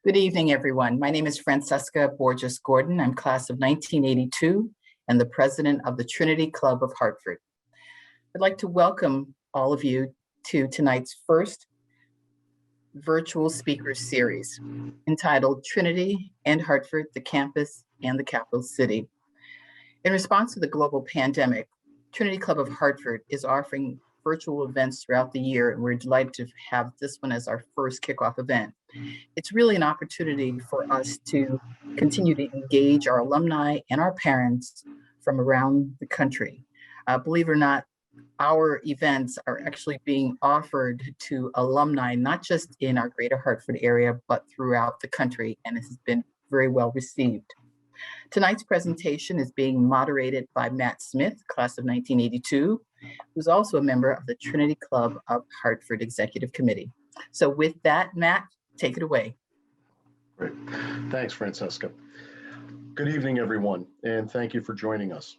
Good evening, everyone. My name is Francesca Borges Gordon. I'm class of 1982 and the president of the Trinity Club of Hartford. I'd like to welcome all of you to tonight's first virtual speakers series entitled Trinity and Hartford, the Campus and the Capital City. In response to the global pandemic, Trinity Club of Hartford is offering virtual events throughout the year, and we're delighted to have this one as our first kickoff event. It's really an opportunity for us to continue to engage our alumni and our parents from around the country. Believe it or not, our events are actually being offered to alumni, not just in our greater Hartford area, but throughout the country, and it has been very well received. Tonight's presentation is being moderated by Matt Smith, class of 1982, who's also a member of the Trinity Club of Hartford Executive Committee. So with that, Matt, take it away. Great. Thanks, Francesca. Good evening, everyone, and thank you for joining us.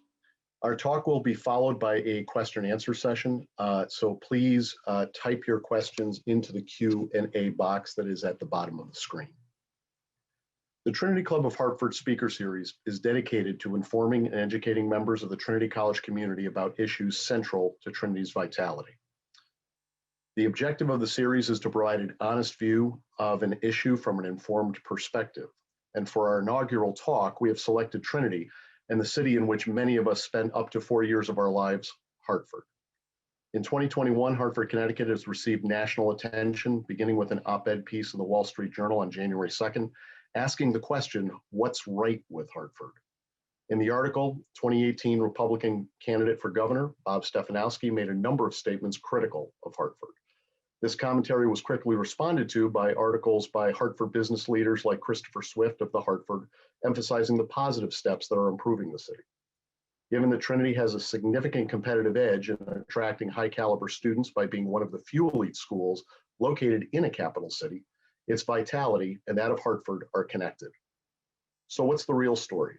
Our talk will be followed by a question and answer session, so please type your questions into the Q&A box that is at the bottom of the screen. The Trinity Club of Hartford Speaker Series is dedicated to informing and educating members of the Trinity College community about issues central to Trinity's vitality. The objective of the series is to provide an honest view of an issue from an informed perspective. And for our inaugural talk, we have selected Trinity and the city in which many of us spent up to 4 years of our lives, Hartford. In 2021, Hartford, Connecticut has received national attention, beginning with an op-ed piece in the Wall Street Journal on January 2nd, asking the question, what's right with Hartford? In the article, 2018 Republican candidate for governor, Bob Stefanowski, made a number of statements critical of Hartford. This commentary was quickly responded to by articles by Hartford business leaders like Christopher Swift of the Hartford, emphasizing the positive steps that are improving the city. Given that Trinity has a significant competitive edge in attracting high caliber students by being one of the few elite schools located in a capital city, its vitality and that of Hartford are connected. So what's the real story?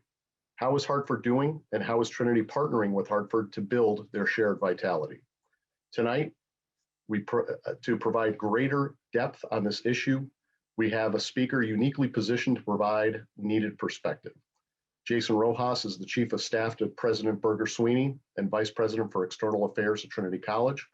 How is Hartford doing, and how is Trinity partnering with Hartford to build their shared vitality? Tonight, to provide greater depth on this issue, we have a speaker uniquely positioned to provide needed perspective. Jason Rojas is the Chief of Staff to President Burger Sweeney and Vice President for External Affairs at Trinity College.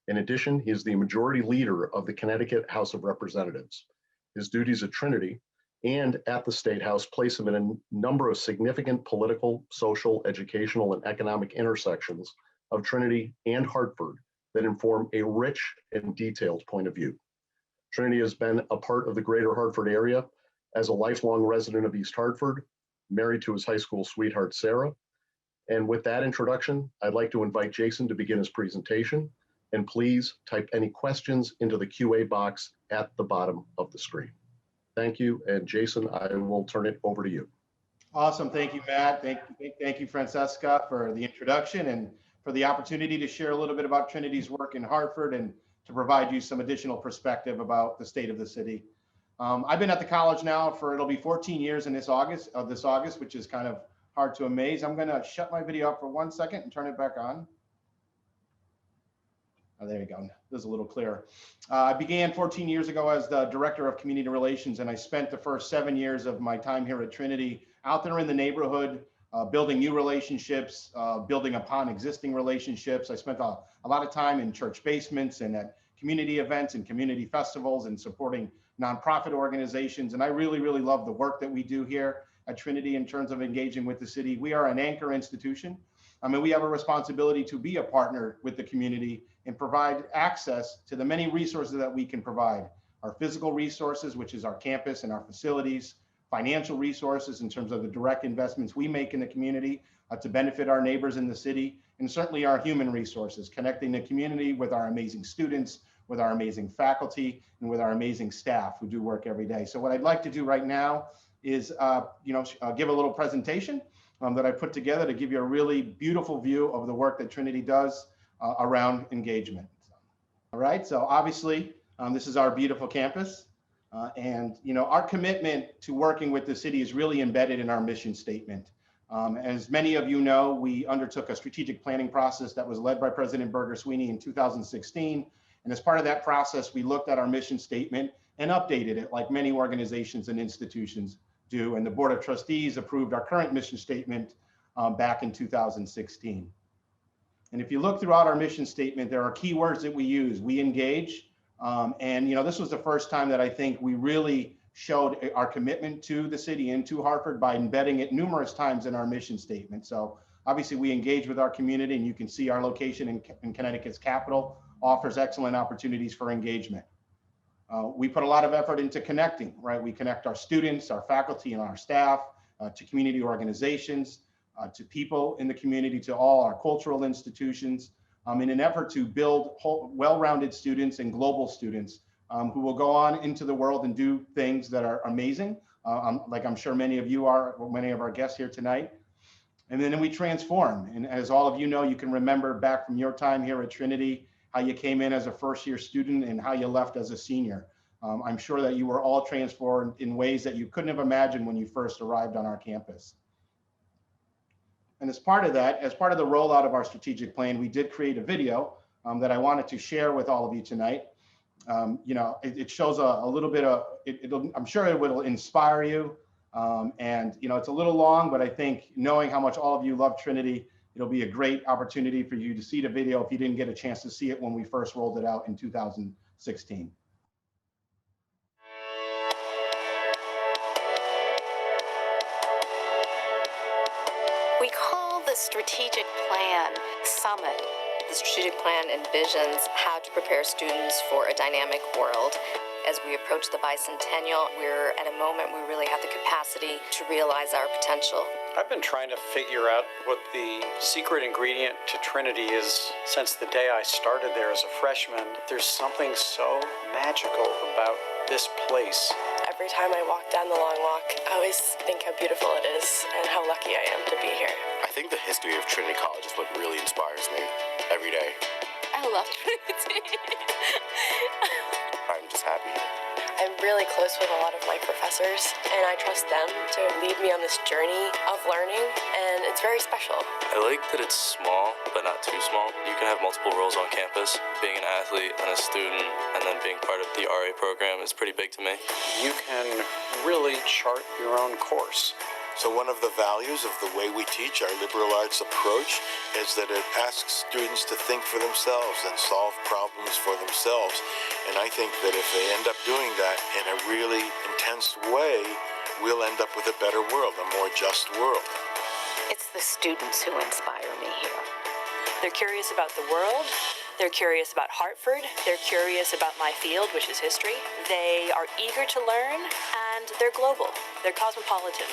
In addition, he is the Majority Leader of the Connecticut House of Representatives. His duties at Trinity and at the State House place him in a number of significant political, social, educational, and economic intersections of Trinity and Hartford that inform a rich and detailed point of view. Trinity has been a part of the greater Hartford area as a lifelong resident of East Hartford, married to his high school sweetheart, Sarah. And with that introduction, I'd like to invite Jason to begin his presentation. And please type any questions into the QA box at the bottom of the screen. Thank you. And Jason, I will turn it over to you. Awesome. Thank you, Matt. Thank you, Francesca, for the introduction and for the opportunity to share a little bit about Trinity's work in Hartford and to provide you some additional perspective about the state of the city. I've been at the college now it'll be 14 years in this August, which is kind of hard to amaze. I'm going to shut my video up for 1 second and turn it back on. Oh, there you go. This is a little clearer. I began 14 years ago as the Director of Community Relations, and I spent the first 7 years of my time here at Trinity out there in the neighborhood, building new relationships, building upon existing relationships. I spent a lot of time in church basements and at community events and community festivals and supporting nonprofit organizations. And I really, really love the work that we do here at Trinity in terms of engaging with the city. We are an anchor institution. I mean, we have a responsibility to be a partner with the community and provide access to the many resources that we can provide. Our physical resources, which is our campus and our facilities, financial resources in terms of the direct investments we make in the community to benefit our neighbors in the city, and certainly our human resources, connecting the community with our amazing students, with our amazing faculty, and with our amazing staff who do work every day. So what I'd like to do right now is give a little presentation that I put together to give you a really beautiful view of the work that Trinity does around engagement. All right, so obviously this is our beautiful campus. And our commitment to working with the city is really embedded in our mission statement. As many of you know, we undertook a strategic planning process that was led by President Burger Sweeney in 2016. And as part of that process, we looked at our mission statement and updated it like many organizations and institutions do. And the Board of Trustees approved our current mission statement back in 2016. And if you look throughout our mission statement, there are key words that we use. We engage, and this was the first time that I think we really showed our commitment to the city and to Hartford by embedding it numerous times in our mission statement. So obviously we engage with our community, and you can see our location in Connecticut's capital offers excellent opportunities for engagement. We put a lot of effort into connecting, right? We connect our students, our faculty, and our staff to community organizations, to people in the community, to all our cultural institutions, in an effort to build well-rounded students and global students who will go on into the world and do things that are amazing, like I'm sure many of you are, or many of our guests here tonight. And then we transform. And as all of you know, you can remember back from your time here at Trinity, how you came in as a first-year student and how you left as a senior. I'm sure that you were all transformed in ways that you couldn't have imagined when you first arrived on our campus. And as part of that, as part of the rollout of our strategic plan, we did create a video that I wanted to share with all of you tonight. It shows a little bit of, I'm sure it will inspire you. And it's a little long, but I think knowing how much all of you love Trinity, it'll be a great opportunity for you to see the video if you didn't get a chance to see it when we first rolled it out in 2016. We call the strategic plan Summit. The strategic plan envisions how to prepare students for a dynamic world. As we approach the bicentennial, we're at a moment we really have the capacity to realize our potential. I've been trying to figure out what the secret ingredient to Trinity is since the day I started there as a freshman. There's something so magical about this place. Every time I walk down the long walk, I always think how beautiful it is and how lucky I am to be here. I think the history of Trinity College is what really inspires me every day. I love Trinity. I'm just happy. I'm really close with a lot of my professors, and I trust them to lead me on this journey of learning, and it's very special. I like that it's small, but not too small. You can have multiple roles on campus. Being an athlete and a student, and then being part of the RA program is pretty big to me. You can really chart your own course. So one of the values of the way we teach our liberal arts approach is that it asks students to think for themselves and solve problems for themselves. And I think that if they end up doing that in a really intense way, we'll end up with a better world, a more just world. It's the students who inspire me here. They're curious about the world. They're curious about Hartford. They're curious about my field, which is history. They are eager to learn, and they're global. They're cosmopolitan.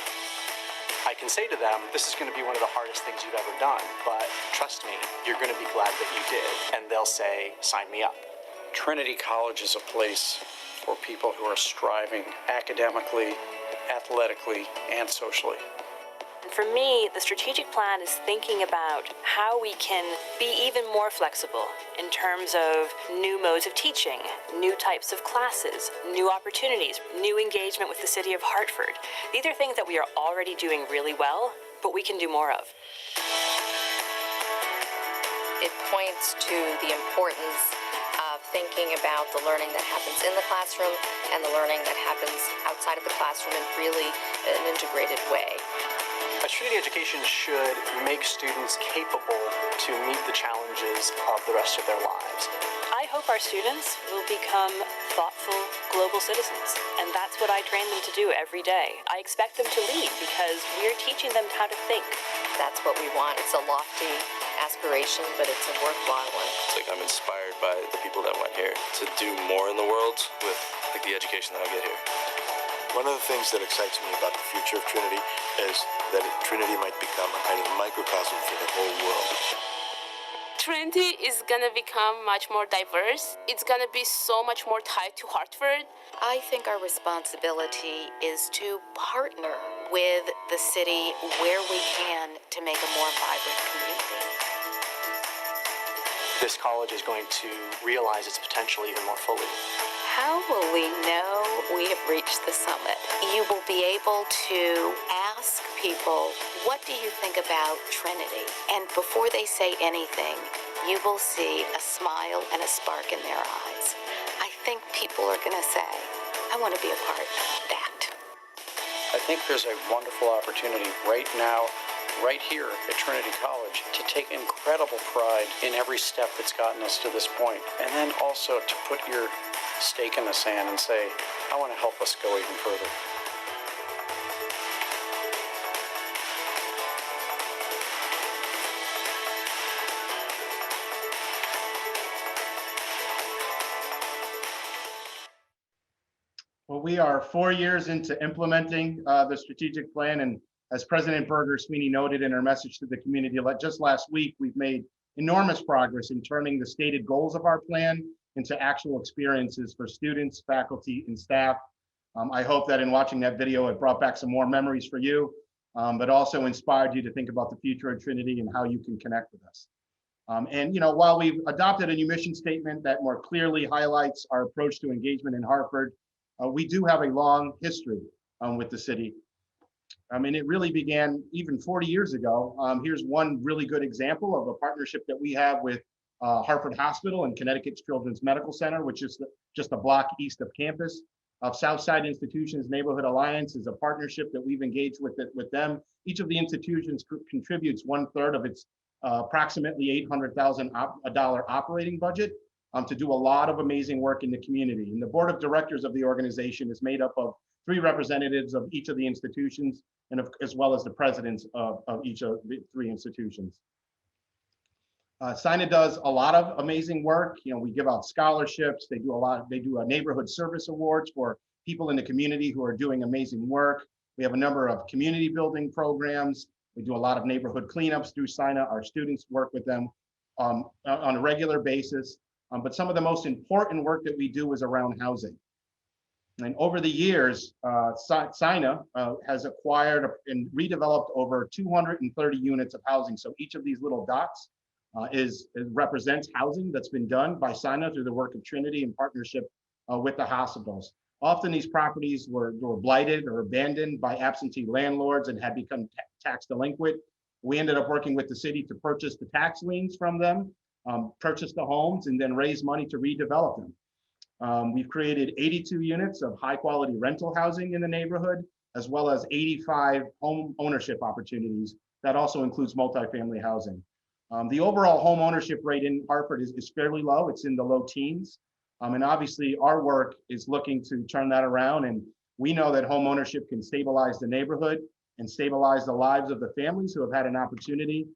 I can say to them, this is going to be one of the hardest things you've ever done, but trust me, you're going to be glad that you did. And they'll say, sign me up. Trinity College is a place for people who are striving academically, athletically, and socially. And for me, the strategic plan is thinking about how we can be even more flexible in terms of new modes of teaching, new types of classes, new opportunities, new engagement with the city of Hartford. These are things that we are already doing really well, but we can do more of. It points to the importance of thinking about the learning that happens in the classroom and the learning that happens outside of the classroom in really an integrated way. A Trinity education should make students capable to meet the challenges of the rest of their lives. I hope our students will become thoughtful global citizens, and that's what I train them to do every day. I expect them to lead because we're teaching them how to think. That's what we want. It's a lofty aspiration, but it's a worthwhile one. It's like I'm inspired by the people that went here to do more in the world with the education that I get here. One of the things that excites me about the future of Trinity is that Trinity might become a kind of microcosm for the whole world. Trinity is gonna become much more diverse. It's gonna be so much more tied to Hartford. I think our responsibility is to partner with the city where we can to make a more vibrant community. This college is going to realize its potential even more fully. How will we know we have reached the summit? You will be able to ask people, what do you think about Trinity? And before they say anything, you will see a smile and a spark in their eyes. I think people are going to say, I want to be a part of that. I think there's a wonderful opportunity right now, right here at Trinity College, to take incredible pride in every step that's gotten us to this point, and then also to put your stake in the sand and say, I want to help us go even further. Well, we are 4 years into implementing the strategic plan, and as President Berger Sweeney noted in her message to the community just last week, we've made enormous progress in turning the stated goals of our plan into actual experiences for students, faculty, and staff. I hope that in watching that video, it brought back some more memories for you, but also inspired you to think about the future of Trinity and how you can connect with us. And while we've adopted a new mission statement that more clearly highlights our approach to engagement in Hartford, we do have a long history with the city. I mean, it really began even 40 years ago. Here's one really good example of a partnership that we have with Hartford Hospital and Connecticut Children's Medical Center, which is just a block east of campus. Southside Institutions Neighborhood Alliance is a partnership that we've engaged with them. Each of the institutions contributes 1/3 of its approximately $800,000 operating budget to do a lot of amazing work in the community. And the board of directors of the organization is made up of 3 representatives of each of the institutions, and as well as the presidents of each of the 3 institutions. SINA does a lot of amazing work. We give out scholarships. They do a neighborhood service awards for people in the community who are doing amazing work. We have a number of community building programs. We do a lot of neighborhood cleanups through SINA. Our students work with them on a regular basis. But some of the most important work that we do is around housing. And over the years, SINA has acquired and redeveloped over 230 units of housing. So each of these little dots represents housing that's been done by SINA through the work of Trinity in partnership with the hospitals. Often these properties were blighted or abandoned by absentee landlords and had become tax delinquent. We ended up working with the city to purchase the tax liens from them, purchase the homes, and then raise money to redevelop them. We've created 82 units of high quality rental housing in the neighborhood, as well as 85 home ownership opportunities. That also includes multifamily housing. The overall home ownership rate in Hartford is fairly low. It's in the low teens. And obviously our work is looking to turn that around. And we know that home ownership can stabilize the neighborhood and stabilize the lives of the families who have had an opportunity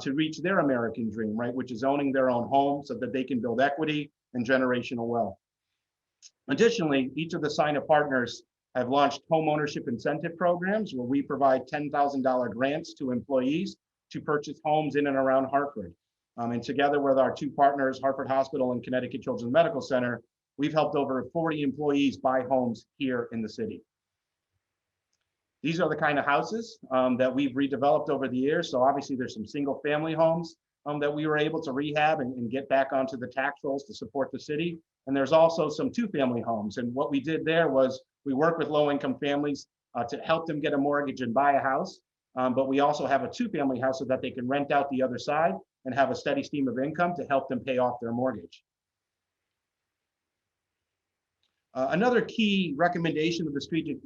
to reach their American dream, right? Which is owning their own home so that they can build equity and generational wealth. Additionally, each of the SINA partners have launched home ownership incentive programs where we provide $10,000 grants to employees to purchase homes in and around Hartford. And together with our 2 partners, Hartford Hospital and Connecticut Children's Medical Center, we've helped over 40 employees buy homes here in the city. These are the kind of houses that we've redeveloped over the years. So obviously there's some single family homes that we were able to rehab and get back onto the tax rolls to support the city. And there's also some 2-family homes. And what we did there was we worked with low-income families to help them get a mortgage and buy a house. But we also have a 2-family house so that they can rent out the other side and have a steady stream of income to help them pay off their mortgage. Another key recommendation of the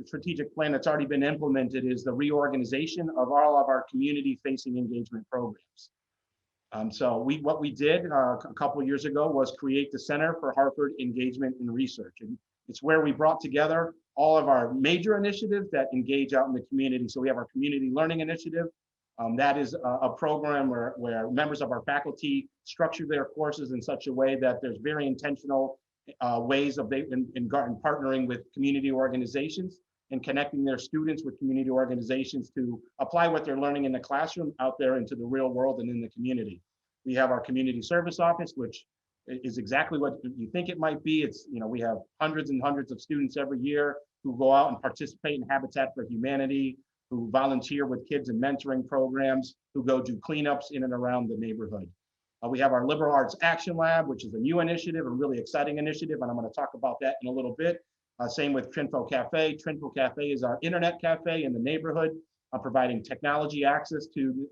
strategic plan that's already been implemented is the reorganization of all of our community-facing engagement programs. So what we did a couple of years ago was create the Center for Hartford Engagement and Research. And it's where we brought together all of our major initiatives that engage out in the community. So we have our Community Learning Initiative. That is a program where members of our faculty structure their courses in such a way that there's very intentional ways of in partnering with community organizations and connecting their students with community organizations to apply what they're learning in the classroom out there into the real world and in the community. We have our community service office, which is exactly what you think it might be. It's, we have hundreds and hundreds of students every year who go out and participate in Habitat for Humanity, who volunteer with kids in mentoring programs, who go do cleanups in and around the neighborhood. We have our Liberal Arts Action Lab, which is a new initiative, a really exciting initiative, and I'm going to talk about that in a little bit. Same with Trinfo Cafe. Trinfo Cafe is our internet cafe in the neighborhood, providing technology access to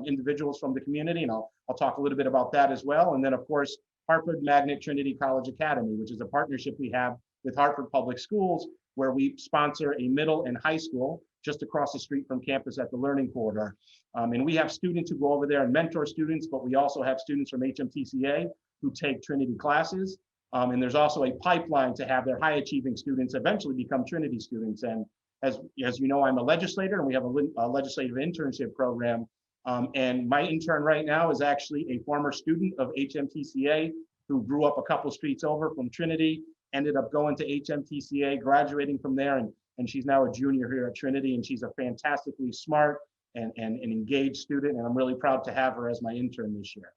individuals from the community, and I'll talk a little bit about that as well. And then, of course, Hartford Magnet Trinity College Academy, which is a partnership we have with Hartford Public Schools, where we sponsor a middle and high school just across the street from campus at the Learning Corridor. And we have students who go over there and mentor students, but we also have students from HMTCA who take Trinity classes. And there's also a pipeline to have their high achieving students eventually become Trinity students. And as you know, I'm a legislator, and we have a legislative internship program. And my intern right now is actually a former student of HMTCA who grew up a couple streets over from Trinity, ended up going to HMTCA, graduating from there, and she's now a junior here at Trinity, and she's a fantastically smart and engaged student, and I'm really proud to have her as my intern this year.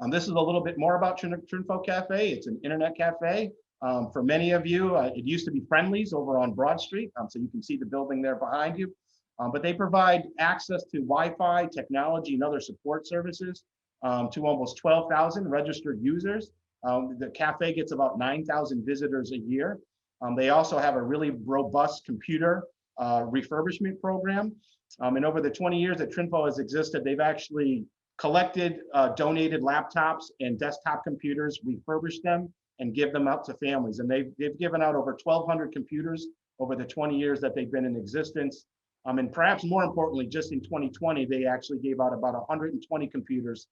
This is a little bit more about Trinfo Cafe. It's an internet cafe. For many of you, it used to be Friendly's over on Broad Street, so you can see the building there behind you. But they provide access to Wi-Fi, technology, and other support services to almost 12,000 registered users. The cafe gets about 9,000 visitors a year. They also have a really robust computer refurbishment program. And over the 20 years that Trinfo has existed, they've actually collected donated laptops and desktop computers, refurbished them, and give them out to families. And they've given out over 1,200 computers over the 20 years that they've been in existence. And perhaps more importantly, just in 2020, they actually gave out about 120 computers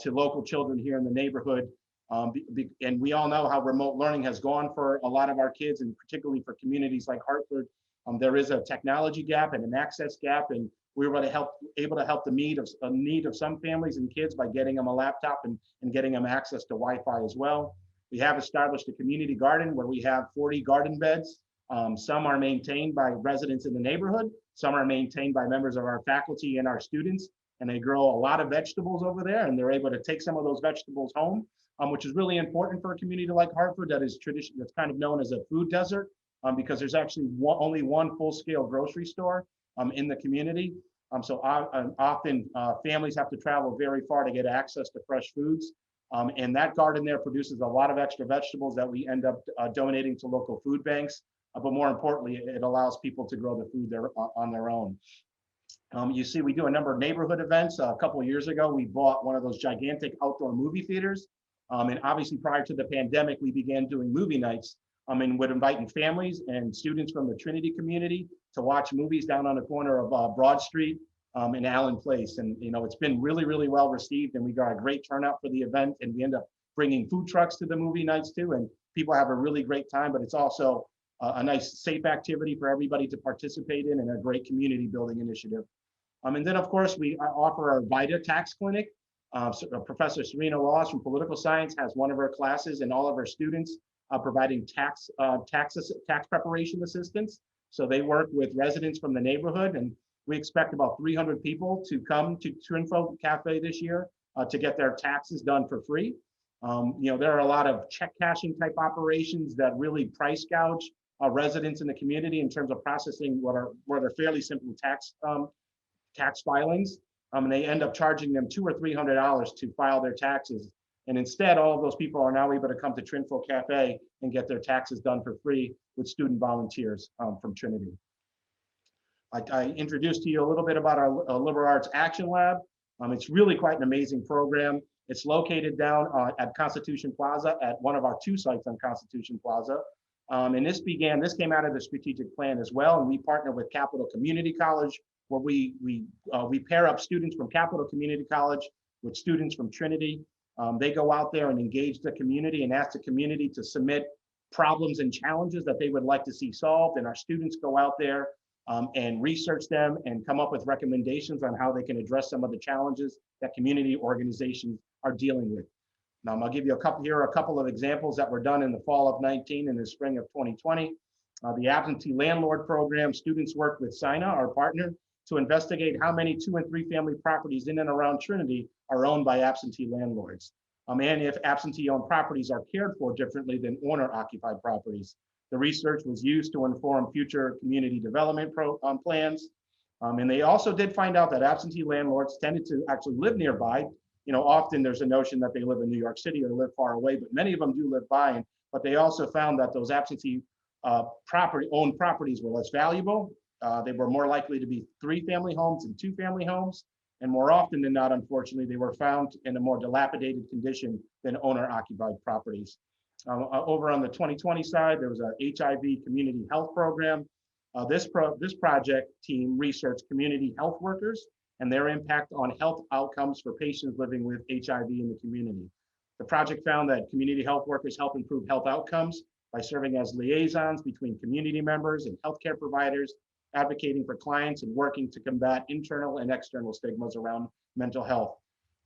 to local children here in the neighborhood. And we all know how remote learning has gone for a lot of our kids, and particularly for communities like Hartford. There is a technology gap and an access gap, and we were able to help the need of some families and kids by getting them a laptop and getting them access to Wi-Fi as well. We have established a community garden where we have 40 garden beds. Some are maintained by residents in the neighborhood. Some are maintained by members of our faculty and our students, and they grow a lot of vegetables over there, and they're able to take some of those vegetables home, which is really important for a community like Hartford that is that's kind of known as a food desert, because there's actually only one full-scale grocery store in the community. So often families have to travel very far to get access to fresh foods. And that garden there produces a lot of extra vegetables that we end up donating to local food banks. But more importantly, it allows people to grow the food there on their own. You see, we do a number of neighborhood events. A couple of years ago, we bought one of those gigantic outdoor movie theaters. And obviously, prior to the pandemic, we began doing movie nights and would invite families and students from the Trinity community to watch movies down on the corner of Broad Street in Allen Place. And it's been really, really well received, and we got a great turnout for the event. And we end up bringing food trucks to the movie nights too, and people have a really great time. But it's also a nice, safe activity for everybody to participate in, and a great community building initiative. And then, of course, we offer our VITA tax clinic. Professor Serena Rojas from political science has one of her classes, and all of her students providing tax preparation assistance. So they work with residents from the neighborhood, and we expect about 300 people to come to Trinfo Cafe this year to get their taxes done for free. There are a lot of check cashing type operations that really price gouge residents in the community in terms of processing what are fairly simple tax filings. And they end up charging them $200 or $300 to file their taxes. And instead, all of those people are now able to come to Trinfo Cafe and get their taxes done for free with student volunteers from Trinity. I introduced to you a little bit about our Liberal Arts Action Lab. It's really quite an amazing program. It's located down at Constitution Plaza at one of our 2 sites on Constitution Plaza. And this came out of the strategic plan as well. And we partner with Capital Community College, where we pair up students from Capital Community College with students from Trinity. They go out there and engage the community and ask the community to submit problems and challenges that they would like to see solved. And our students go out there and research them and come up with recommendations on how they can address some of the challenges that community organizations are dealing with. Now, I'll give you a couple of examples that were done in the fall of 19 and the spring of 2020. The absentee landlord program, students worked with SINA, our partner, to investigate how many 2- and 3-family properties in and around Trinity are owned by absentee landlords. And if absentee-owned properties are cared for differently than owner-occupied properties. The research was used to inform future community development plans. And they also did find out that absentee landlords tended to actually live nearby. Often there's a notion that they live in New York City or live far away, but many of them do live by. But they also found that those absentee owned properties were less valuable. They were more likely to be 3-family homes and 2-family homes. And more often than not, unfortunately, they were found in a more dilapidated condition than owner-occupied properties. Over on the 2020 side, there was a HIV community health program. This project team researched community health workers and their impact on health outcomes for patients living with HIV in the community. The project found that community health workers help improve health outcomes by serving as liaisons between community members and healthcare providers, advocating for clients and working to combat internal and external stigmas around mental health.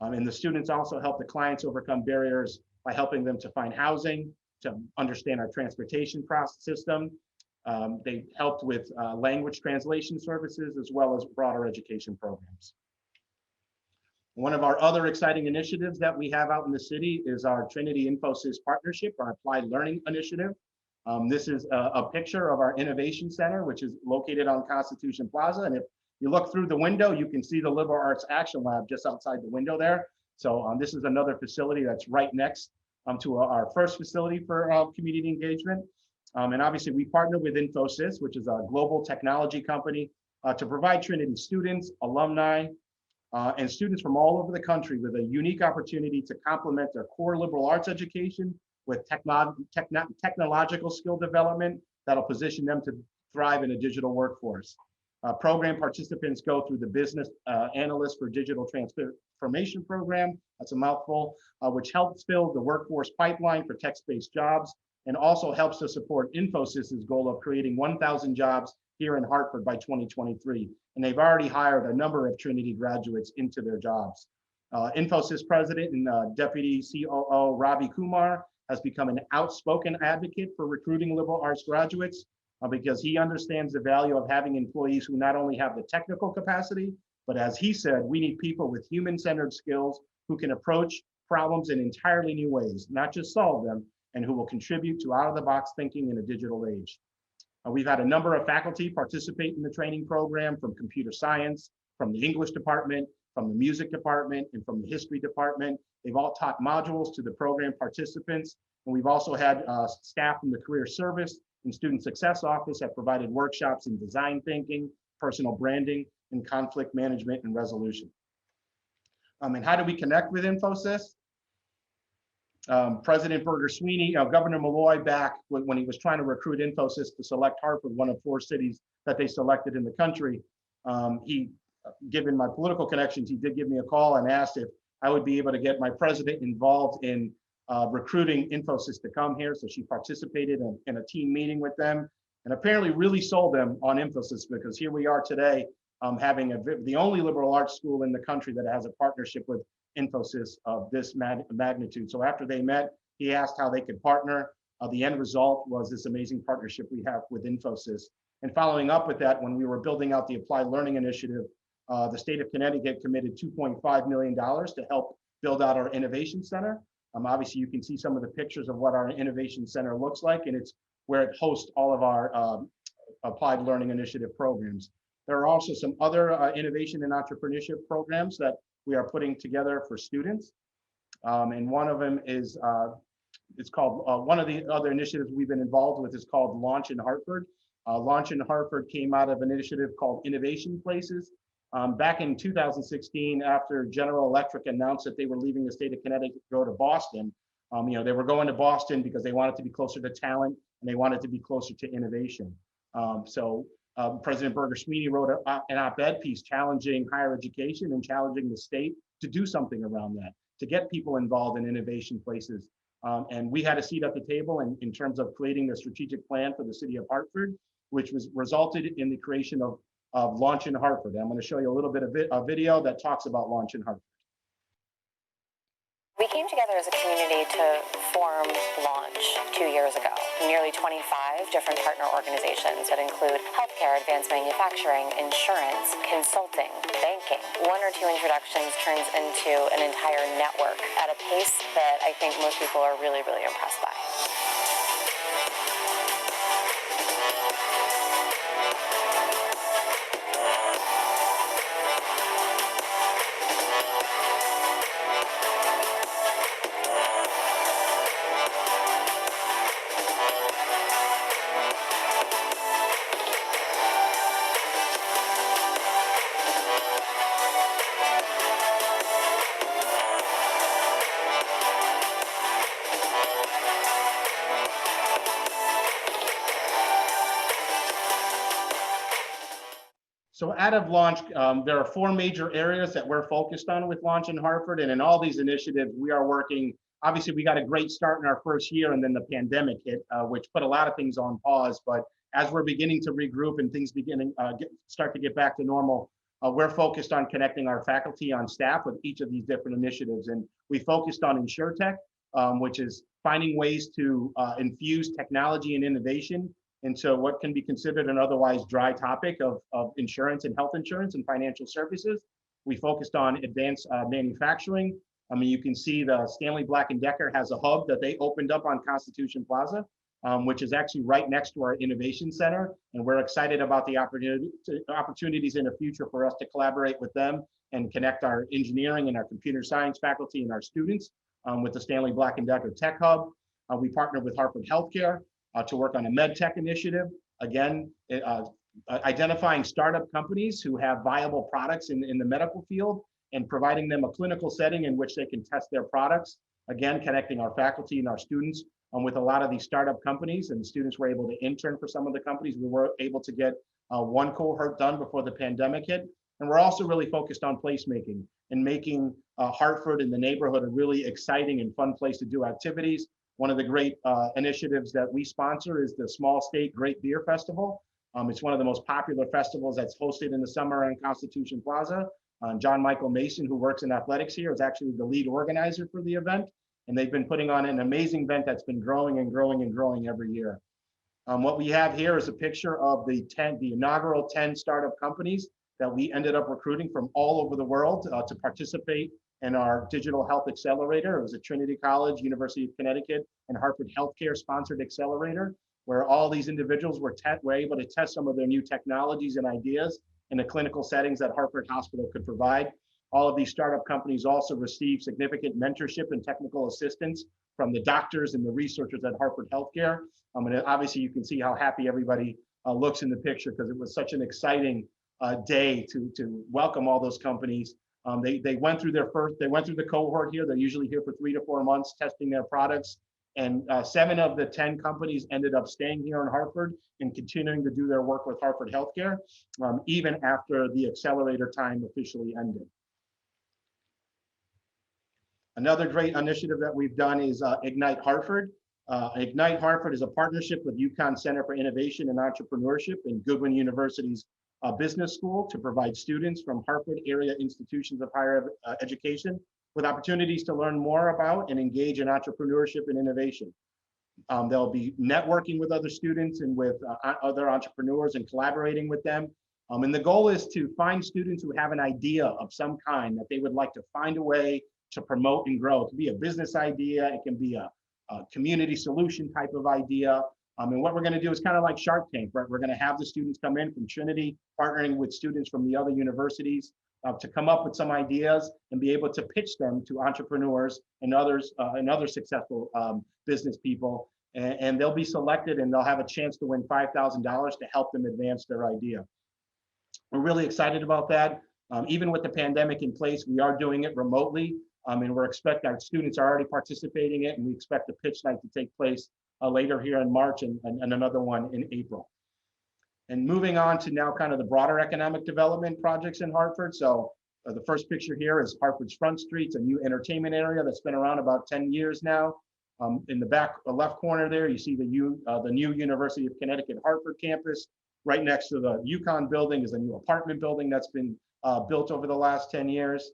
And the students also help the clients overcome barriers by helping them to find housing, to understand our transportation process system. They helped with language translation services, as well as broader education programs. One of our other exciting initiatives that we have out in the city is our Trinity Infosys partnership, our Applied Learning Initiative. This is a picture of our Innovation Center, which is located on Constitution Plaza. And if you look through the window, you can see the Liberal Arts Action Lab just outside the window there. So this is another facility that's right next to our first facility for community engagement. And obviously we partner with Infosys, which is a global technology company, to provide Trinity students, alumni, and students from all over the country with a unique opportunity to complement their core liberal arts education with technological skill development that'll position them to thrive in a digital workforce. Program participants go through the Business Analyst for Digital Transformation program, that's a mouthful, which helps fill the workforce pipeline for text-based jobs and also helps to support Infosys' goal of creating 1,000 jobs here in Hartford by 2023. And they've already hired a number of Trinity graduates into their jobs. Infosys President and Deputy COO Ravi Kumar has become an outspoken advocate for recruiting liberal arts graduates because he understands the value of having employees who not only have the technical capacity, but as he said, we need people with human-centered skills who can approach problems in entirely new ways, not just solve them, and who will contribute to out-of-the-box thinking in a digital age. We've had a number of faculty participate in the training program from computer science, from the English department, from the music department, and from the history department. They've all taught modules to the program participants. And we've also had staff from the career service and student success office have provided workshops in design thinking, personal branding, and conflict management and resolution. And how do we connect with Infosys? President Berger Sweeney, Governor Malloy back when he was trying to recruit Infosys to select Hartford, one of 4 cities that they selected in the country. Given my political connections, he did give me a call and asked if I would be able to get my president involved in recruiting Infosys to come here. So she participated in a team meeting with them and apparently really sold them on Infosys, because here we are today having the only liberal arts school in the country that has a partnership with Infosys of this magnitude. So after they met, he asked how they could partner. The end result was this amazing partnership we have with Infosys. And following up with that, when we were building out the Applied Learning Initiative, the state of Connecticut committed $2.5 million to help build out our Innovation Center. Obviously, you can see some of the pictures of what our Innovation Center looks like, and it's where it hosts all of our Applied Learning Initiative programs. There are also some other innovation and entrepreneurship programs that we are putting together for students. And one of them is, it's called, one of the other initiatives we've been involved with is called Launch in Hartford. Launch in Hartford came out of an initiative called Innovation Places. Back in 2016, after General Electric announced that they were leaving the state of Connecticut to go to Boston, they were going to Boston because they wanted to be closer to talent and they wanted to be closer to innovation. President Berger Sweeney wrote an op-ed piece challenging higher education and challenging the state to do something around that, to get people involved in innovation places. And we had a seat at the table in terms of creating the strategic plan for the city of Hartford, which resulted in the creation of Launch in Hartford. I'm going to show you a little bit of a video that talks about Launch in Hartford. We came together as a community to form Launch 2 years ago. Nearly 25 different partner organizations that include healthcare, advanced manufacturing, insurance, consulting, banking. 1 or 2 introductions turns into an entire network at a pace that I think most people are really, really impressed by. So out of launch, there are 4 major areas that we're focused on with Launch in Hartford. And in all these initiatives, we are working, obviously we got a great start in our first year and then the pandemic hit, which put a lot of things on pause. But as we're beginning to regroup and things start to get back to normal, we're focused on connecting our faculty on staff with each of these different initiatives. And we focused on InsurTech, which is finding ways to infuse technology and innovation into what can be considered an otherwise dry topic of insurance and health insurance and financial services. We focused on advanced manufacturing. I mean, you can see the Stanley Black & Decker has a hub that they opened up on Constitution Plaza, which is actually right next to our innovation center. And we're excited about the opportunities in the future for us to collaborate with them and connect our engineering and our computer science faculty and our students with the Stanley Black & Decker Tech Hub. We partnered with Hartford Healthcare to work on a med tech initiative. Again, identifying startup companies who have viable products in the medical field and providing them a clinical setting in which they can test their products. Again, connecting our faculty and our students with a lot of these startup companies, and the students were able to intern for some of the companies. We were able to get 1 cohort done before the pandemic hit. And we're also really focused on placemaking and making Hartford and the neighborhood a really exciting and fun place to do activities. One of the great initiatives that we sponsor is the Small State Great Beer Festival. It's one of the most popular festivals that's hosted in the summer on Constitution Plaza. John Michael Mason, who works in athletics here, is actually the lead organizer for the event. And they've been putting on an amazing event that's been growing and growing and growing every year. What we have here is a picture of the inaugural 10 startup companies that we ended up recruiting from all over the world to participate in our digital health accelerator. It was a Trinity College, University of Connecticut, and Hartford Healthcare sponsored accelerator, where all these individuals were able to test some of their new technologies and ideas in the clinical settings that Hartford Hospital could provide. All of these startup companies also receive significant mentorship and technical assistance from the doctors and the researchers at Hartford Healthcare. And obviously you can see how happy everybody looks in the picture, because it was such an exciting day to welcome all those companies. They went through the cohort here. They're usually here for 3 to 4 months testing their products. And 7 of the 10 companies ended up staying here in Hartford and continuing to do their work with Hartford Healthcare, even after the accelerator time officially ended. Another great initiative that we've done is Ignite Hartford. Ignite Hartford is a partnership with UConn Center for Innovation and Entrepreneurship and Goodwin University's Business School to provide students from Hartford area institutions of higher education with opportunities to learn more about and engage in entrepreneurship and innovation. They'll be networking with other students and with other entrepreneurs and collaborating with them. And the goal is to find students who have an idea of some kind that they would like to find a way to promote and grow. It can be a business idea, it can be a community solution type of idea. And what we're going to do is kind of like Shark Tank, right? We're going to have the students come in from Trinity, partnering with students from the other universities to come up with some ideas and be able to pitch them to entrepreneurs and others and other successful business people. And they'll be selected and they'll have a chance to win $5,000 to help them advance their idea. We're really excited about that. Even with the pandemic in place, we are doing it remotely. And we're expecting our students are already participating in it, and we expect the pitch night to take place later here in March and another one in April. And moving on to now kind of the broader economic development projects in Hartford. So the first picture here is Hartford's Front Street. It's a new entertainment area that's been around about 10 years now. In the back left corner there, you see the new University of Connecticut Hartford campus. Right next to the UConn building is a new apartment building that's been built over the last 10 years.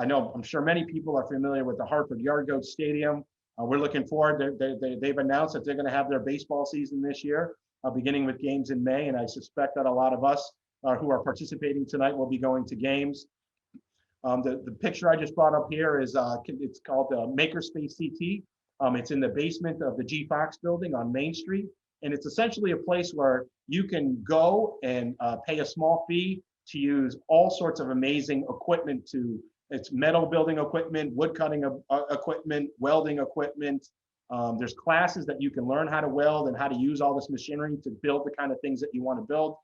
I'm sure many people are familiar with the Hartford Yard Goats Stadium. We're looking forward. They've announced that they're going to have their baseball season this year, beginning with games in May. And I suspect that a lot of us who are participating tonight will be going to games. The picture I just brought up here is it's called the Makerspace CT. It's in the basement of the G. Fox building on Main Street. And it's essentially a place where you can go and pay a small fee to use all sorts of amazing equipment. It's metal building equipment, wood cutting equipment, welding equipment. There's classes that you can learn how to weld and how to use all this machinery to build the kind of things that you want to build.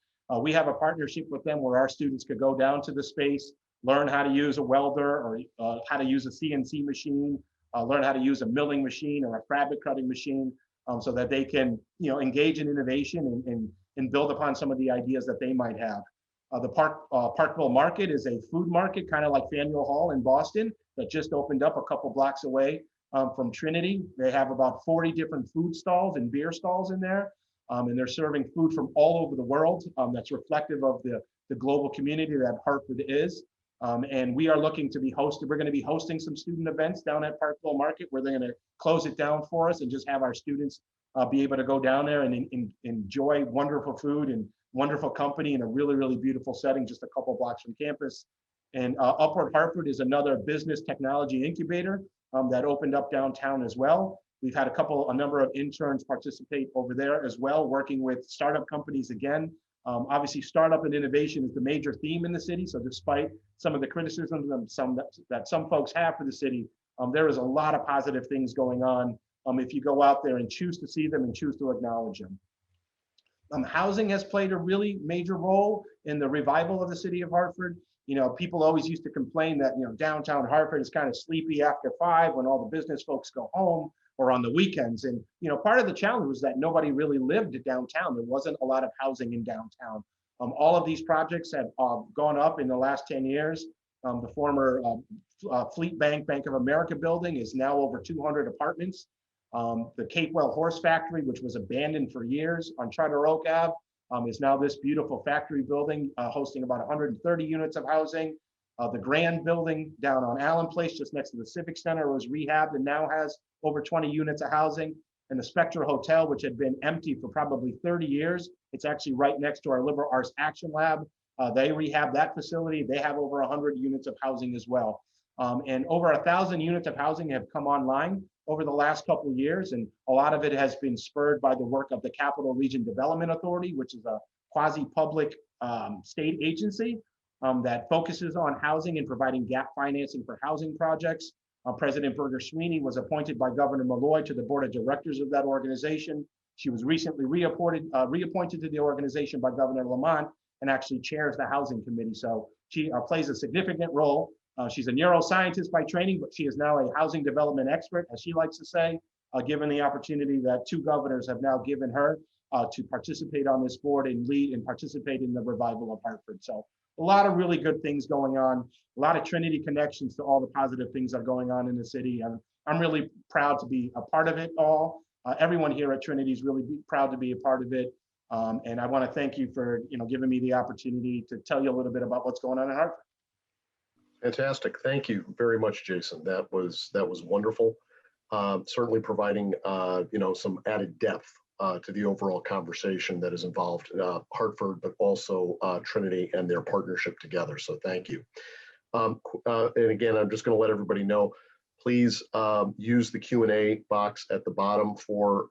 We have a partnership with them where our students could go down to the space, learn how to use a welder or how to use a CNC machine, learn how to use a milling machine or a fabric cutting machine, so that they can engage in innovation and build upon some of the ideas that they might have. The Parkville Market is a food market, kind of like Faneuil Hall in Boston, that just opened up a couple blocks away from Trinity. They have about 40 different food stalls and beer stalls in there, and they're serving food from all over the world. That's reflective of the global community that Hartford is. And we are looking to be hosted. We're going to be hosting some student events down at Parkville Market, where they're going to close it down for us and just have our students be able to go down there and enjoy wonderful food and wonderful company in a really, really beautiful setting, just a couple blocks from campus. And Upward Hartford is another business technology incubator that opened up downtown as well. We've had a number of interns participate over there as well, working with startup companies again. Obviously, startup and innovation is the major theme in the city. So despite some of the criticisms that some folks have for the city, there is a lot of positive things going on if you go out there and choose to see them and choose to acknowledge them. Housing has played a really major role in the revival of the city of Hartford. People always used to complain that, downtown Hartford is kind of sleepy after 5 when all the business folks go home or on the weekends. And, part of the challenge was that nobody really lived downtown. There wasn't a lot of housing in downtown. All of these projects have gone up in the last 10 years. The former Fleet Bank of America building is now over 200 apartments. The Capewell Horse Factory, which was abandoned for years on Charter Oak Ave, is now this beautiful factory building hosting about 130 units of housing. The Grand building down on Allen Place, just next to the Civic Center, was rehabbed and now has over 20 units of housing. And the Spectra Hotel, which had been empty for probably 30 years, it's actually right next to our Liberal Arts Action Lab. They rehabbed that facility. They have over 100 units of housing as well. And over 1,000 units of housing have come online over the last couple of years, and a lot of it has been spurred by the work of the Capital Region Development Authority, which is a quasi-public state agency that focuses on housing and providing gap financing for housing projects. President Berger Sweeney was appointed by Governor Malloy to the board of directors of that organization. She was recently reappointed to the organization by Governor Lamont and actually chairs the housing committee. So she plays a significant role. She's a neuroscientist by training, but she is now a housing development expert, as she likes to say, given the opportunity that 2 governors have now given her to participate on this board and lead and participate in the revival of Hartford. So a lot of really good things going on, a lot of Trinity connections to all the positive things that are going on in the city. And I'm really proud to be a part of it all. Everyone here at Trinity is really proud to be a part of it. And I want to thank you for giving me the opportunity to tell you a little bit about what's going on in Hartford. Fantastic. Thank you very much, Jason. That was wonderful. Certainly providing some added depth to the overall conversation that is involved Hartford, but also Trinity and their partnership together. So thank you. And again, I'm just going to let everybody know, please use the Q&A box at the bottom for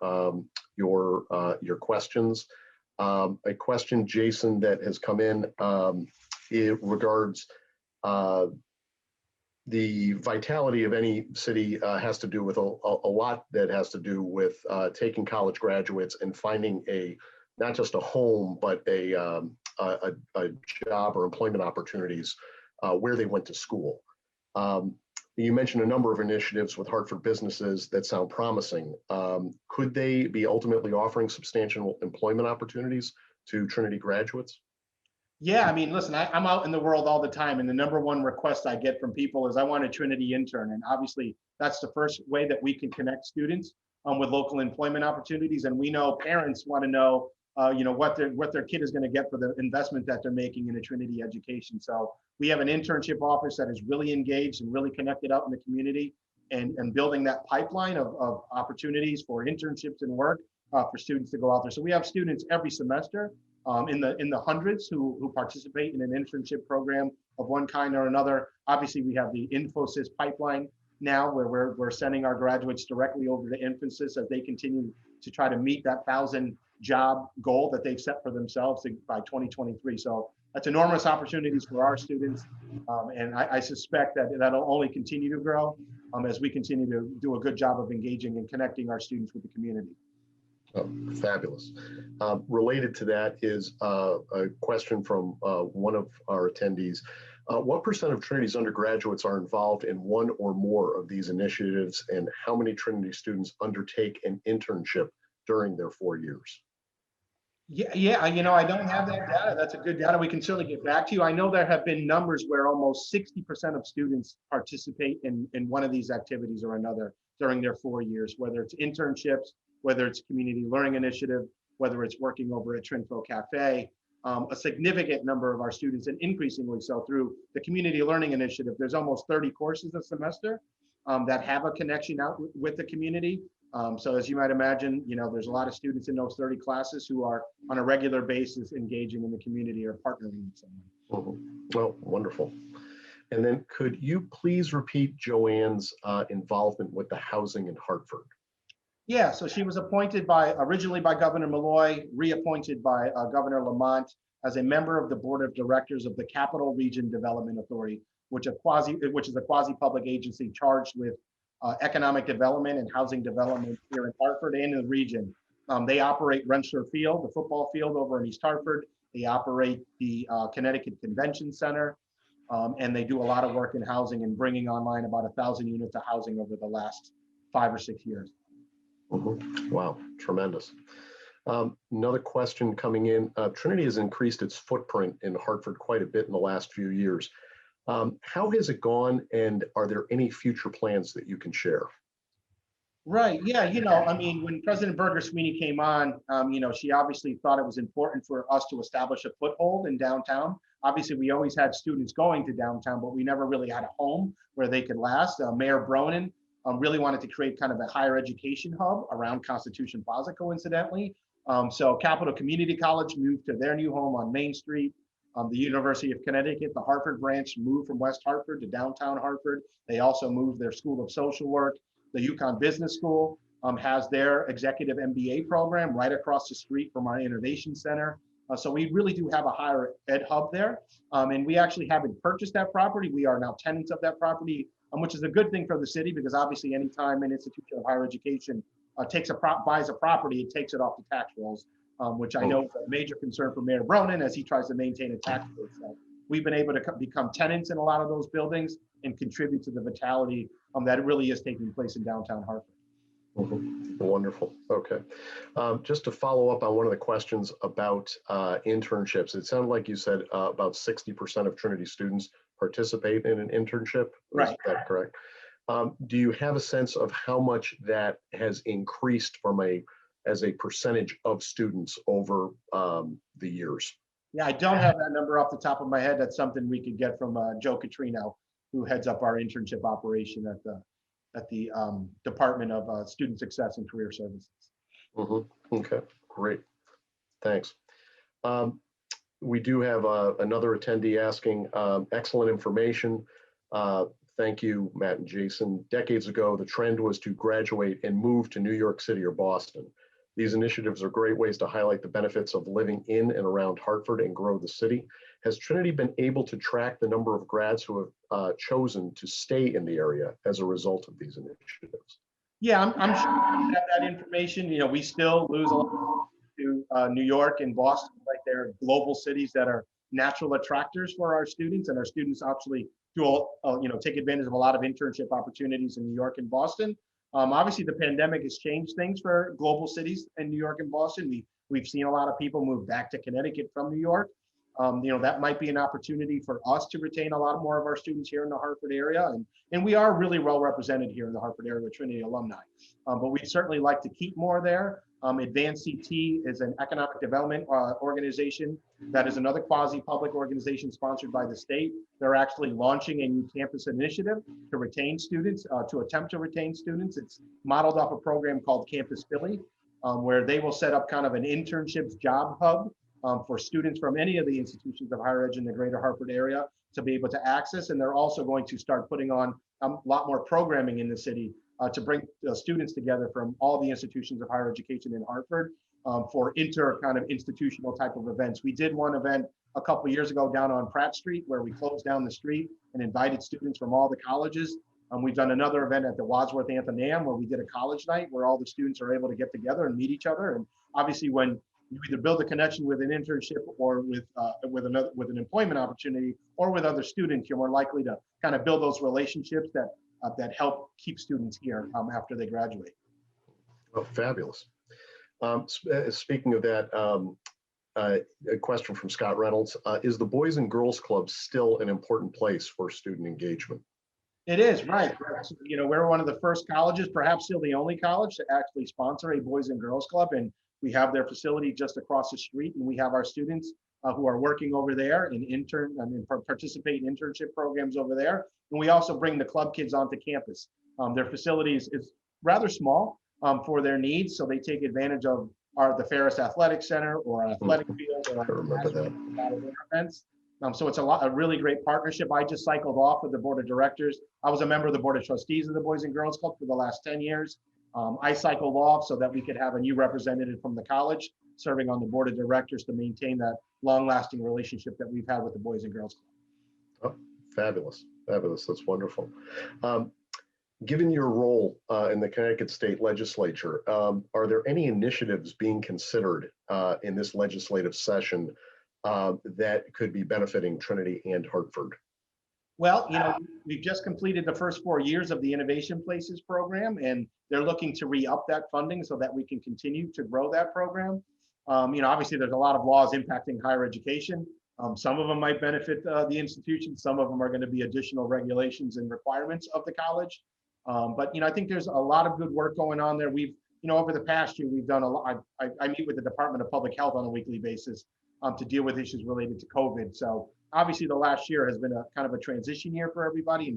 your questions. A question, Jason, that has come in, it regards the vitality of any city has to do with a lot that has to do with taking college graduates and finding not just a home, but a job or employment opportunities where they went to school. You mentioned a number of initiatives with Hartford businesses that sound promising. Could they be ultimately offering substantial employment opportunities to Trinity graduates? Yeah, I mean, listen, I'm out in the world all the time, and the number one request I get from people is I want a Trinity intern. And obviously, that's the first way that we can connect students with local employment opportunities. And we know parents want to know, what their kid is going to get for the investment that they're making in a Trinity education. So we have an internship office that is really engaged and really connected out in the community and building that pipeline of opportunities for internships and work for students to go out there. So we have students every semester in the hundreds who participate in an internship program of one kind or another. Obviously, we have the Infosys pipeline now where we're sending our graduates directly over to Infosys as they continue to try to meet that 1,000 job goal that they've set for themselves by 2023. So that's enormous opportunities for our students. And I suspect that that'll only continue to grow as we continue to do a good job of engaging and connecting our students with the community. Oh, fabulous. Related to that is a question from one of our attendees. What % of Trinity's undergraduates are involved in one or more of these initiatives, and how many Trinity students undertake an internship during their 4 years? Yeah, I don't have that data. That's a good data. We can certainly get back to you. I know there have been numbers where almost 60% of students participate in one of these activities or another during their 4 years, whether it's internships, whether it's community learning initiative, whether it's working over at Trinfo Cafe. A significant number of our students, and increasingly so through the community learning initiative, there's almost 30 courses a semester that have a connection out with the community. So as you might imagine, there's a lot of students in those 30 classes who are on a regular basis engaging in the community or partnering with someone. Well, wonderful. And then could you please repeat Joanne's involvement with the housing in Hartford? Yeah, so she was appointed originally by Governor Malloy, reappointed by Governor Lamont as a member of the board of directors of the Capital Region Development Authority, which is a quasi-public agency charged with economic development and housing development here in Hartford and in the region. They operate Renshaw Field, the football field over in East Hartford. They operate the Connecticut Convention Center, and they do a lot of work in housing and bringing online about 1,000 units of housing over the last 5 or 6 years. Wow, tremendous. Another question coming in. Trinity has increased its footprint in Hartford quite a bit in the last few years. How has it gone, and are there any future plans that you can share? Right. Yeah. When President Berger Sweeney came on, she obviously thought it was important for us to establish a foothold in downtown. Obviously, we always had students going to downtown, but we never really had a home where they could last. Mayor Bronin really wanted to create kind of a higher education hub around Constitution Plaza, coincidentally. So Capital Community College moved to their new home on Main Street. The University of Connecticut, the Hartford branch, moved from West Hartford to downtown Hartford. They also moved their School of Social Work. The UConn Business School has their executive MBA program right across the street from our Innovation Center. So we really do have a higher ed hub there. And we actually haven't purchased that property. We are now tenants of that property, which is a good thing for the city, because obviously anytime an institution of higher education buys a property, it takes it off the tax rolls, which I know is a major concern for Mayor Bronin as he tries to maintain a tax rate. So we've been able to become tenants in a lot of those buildings and contribute to the vitality that really is taking place in downtown Hartford. Wonderful. Okay. Just to follow up on one of the questions about internships, it sounded like you said about 60% of Trinity students participate in an internship. Right. Is that correct? Do you have a sense of how much that has increased as a percentage of students over the years? Yeah, I don't have that number off the top of my head. That's something we could get from Joe Catrino, who heads up our internship operation at the Department of Student Success and Career Services. Okay, great. Thanks. We do have another attendee asking, excellent information. Thank you, Matt and Jason. Decades ago, the trend was to graduate and move to New York City or Boston. These initiatives are great ways to highlight the benefits of living in and around Hartford and grow the city. Has Trinity been able to track the number of grads who have chosen to stay in the area as a result of these initiatives? Yeah, I'm sure we have that information. We still lose a lot to New York and Boston, right? They're global cities that are natural attractors for our students, and our students actually do take advantage of a lot of internship opportunities in New York and Boston. Obviously, the pandemic has changed things for global cities in New York and Boston. We've seen a lot of people move back to Connecticut from New York. That might be an opportunity for us to retain a lot more of our students here in the Hartford area. And we are really well represented here in the Hartford area with Trinity alumni. But we'd certainly like to keep more there. Advanced CT is an economic development organization that is another quasi-public organization sponsored by the state. They're actually launching a new campus initiative to retain students, to attempt to retain students. It's modeled off a program called Campus Philly, where they will set up kind of an internships job hub for students from any of the institutions of higher ed in the greater Hartford area to be able to access. And they're also going to start putting on a lot more programming in the city to bring students together from all the institutions of higher education in Hartford for kind of institutional type of events. We did one event a couple of years ago down on Pratt Street where we closed down the street and invited students from all the colleges. We've done another event at the Wadsworth Athenaeum where we did a college night where all the students are able to get together and meet each other. And obviously when you either build a connection with an internship or with an employment opportunity or with other students, you're more likely to kind of build those relationships that help keep students here after they graduate. Well, fabulous. Speaking of that, a question from Scott Reynolds. Is the Boys and Girls Club still an important place for student engagement? It is, right. You know, we're one of the first colleges, perhaps still the only college, to actually sponsor a Boys and Girls Club. And we have their facility just across the street, and we have our students who are working over there and participate in internship programs over there. And we also bring the club kids onto campus. Their facility is rather small for their needs, so they take advantage of the Ferris Athletic Center or our athletic field or I remember that. events. So it's a really great partnership. I just cycled off with the board of directors. I was a member of the board of trustees of the Boys and Girls Club for the last 10 years. I cycled off so that we could have a new representative from the college serving on the board of directors to maintain that long-lasting relationship that we've had with the Boys and Girls Club. Oh, fabulous, fabulous. That's wonderful. Given your role in the Connecticut State Legislature, are there any initiatives being considered in this legislative session that could be benefiting Trinity and Hartford? Well, you know, we've just completed the first 4 years of the Innovation Places program, and they're looking to re-up that funding so that we can continue to grow that program. You know, obviously there's a lot of laws impacting higher education. Some of them might benefit the institution. Some of them are going to be additional regulations and requirements of the college. But, you know, I think there's a lot of good work going on there. We've, you know, over the past year, we've done a lot. I meet with the Department of Public Health on a weekly basis to deal with issues related to COVID. So obviously the last year has been a kind of a transition year for everybody.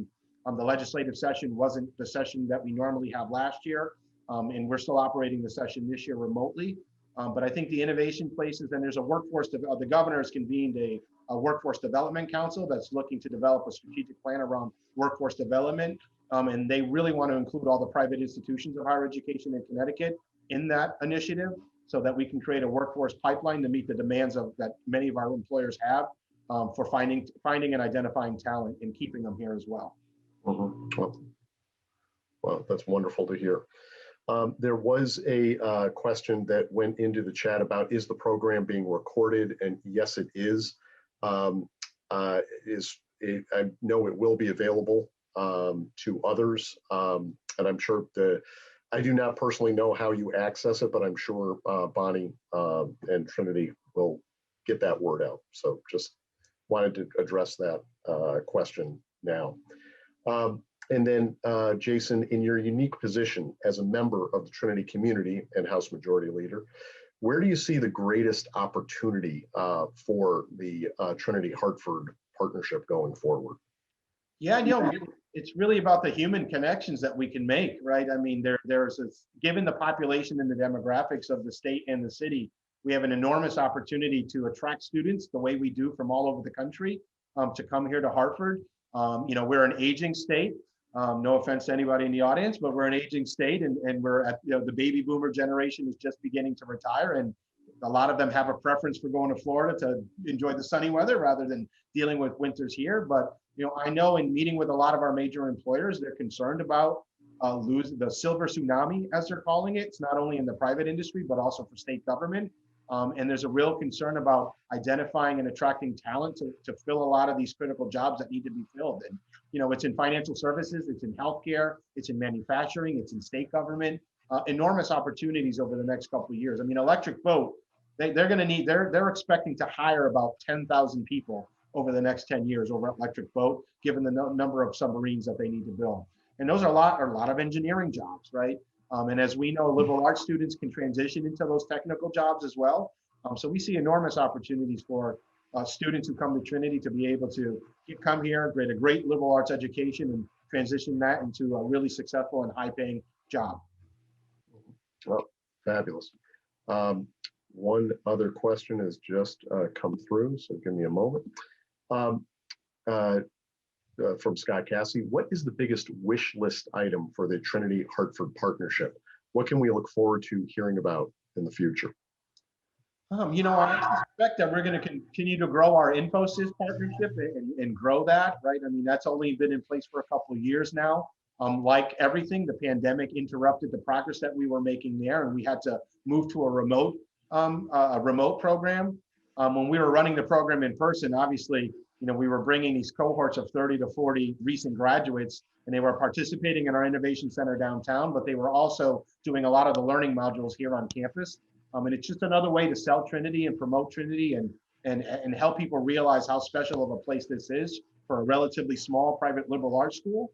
And the legislative session wasn't the session that we normally have last year. And we're still operating the session this year remotely. But I think the Innovation Places, and there's a workforce, the governor has convened a workforce development council that's looking to develop a strategic plan around workforce development. And they really want to include all the private institutions of higher education in Connecticut in that initiative so that we can create a workforce pipeline to meet the demands that many of our employers have for finding and identifying talent and keeping them here as well. Mm-hmm. Well, that's wonderful to hear. There was a question that went into the chat about, is the program being recorded? And yes, it is. I know it will be available to others. And I'm sure I do not personally know how you access it, but I'm sure Bonnie and Trinity will get that word out. So just wanted to address that question now. And then Jason, in your unique position as a member of the Trinity community and House Majority Leader, where do you see the greatest opportunity for the Trinity Hartford partnership going forward? Yeah, you know, it's really about the human connections that we can make, right? I mean, given the population and the demographics of the state and the city, we have an enormous opportunity to attract students the way we do from all over the country to come here to Hartford. You know, we're an aging state. No offense to anybody in the audience, but we're an aging state, and we're at, you know, the baby boomer generation is just beginning to retire, and a lot of them have a preference for going to Florida to enjoy the sunny weather rather than dealing with winters here. But you know, I know in meeting with a lot of our major employers, they're concerned about losing the silver tsunami, as they're calling it. It's not only in the private industry, but also for state government. And there's a real concern about identifying and attracting talent to fill a lot of these critical jobs that need to be filled. And, you know, it's in financial services, it's in healthcare, it's in manufacturing, it's in state government, enormous opportunities over the next couple of years. I mean, Electric Boat, they're expecting to hire about 10,000 people over the next 10 years over Electric Boat, given the number of submarines that they need to build. And those are a lot of engineering jobs, right? And as we know, liberal arts students can transition into those technical jobs as well. So we see enormous opportunities for students who come to Trinity to be able to come here, get a great liberal arts education, and transition that into a really successful and high-paying job. Well, fabulous. One other question has just come through, so give me a moment. From Scott Cassie, what is the biggest wish list item for the Trinity Hartford partnership? What can we look forward to hearing about in the future? You know, I suspect that we're going to continue to grow our Infosys partnership and grow that, right? I mean, that's only been in place for a couple of years now. Like everything, the pandemic interrupted the progress that we were making there, and we had to move to a remote program. When we were running the program in person, obviously, you know, we were bringing these cohorts of 30 to 40 recent graduates, and they were participating in our innovation center downtown, but they were also doing a lot of the learning modules here on campus. And it's just another way to sell Trinity and promote Trinity and help people realize how special of a place this is for a relatively small private liberal arts school.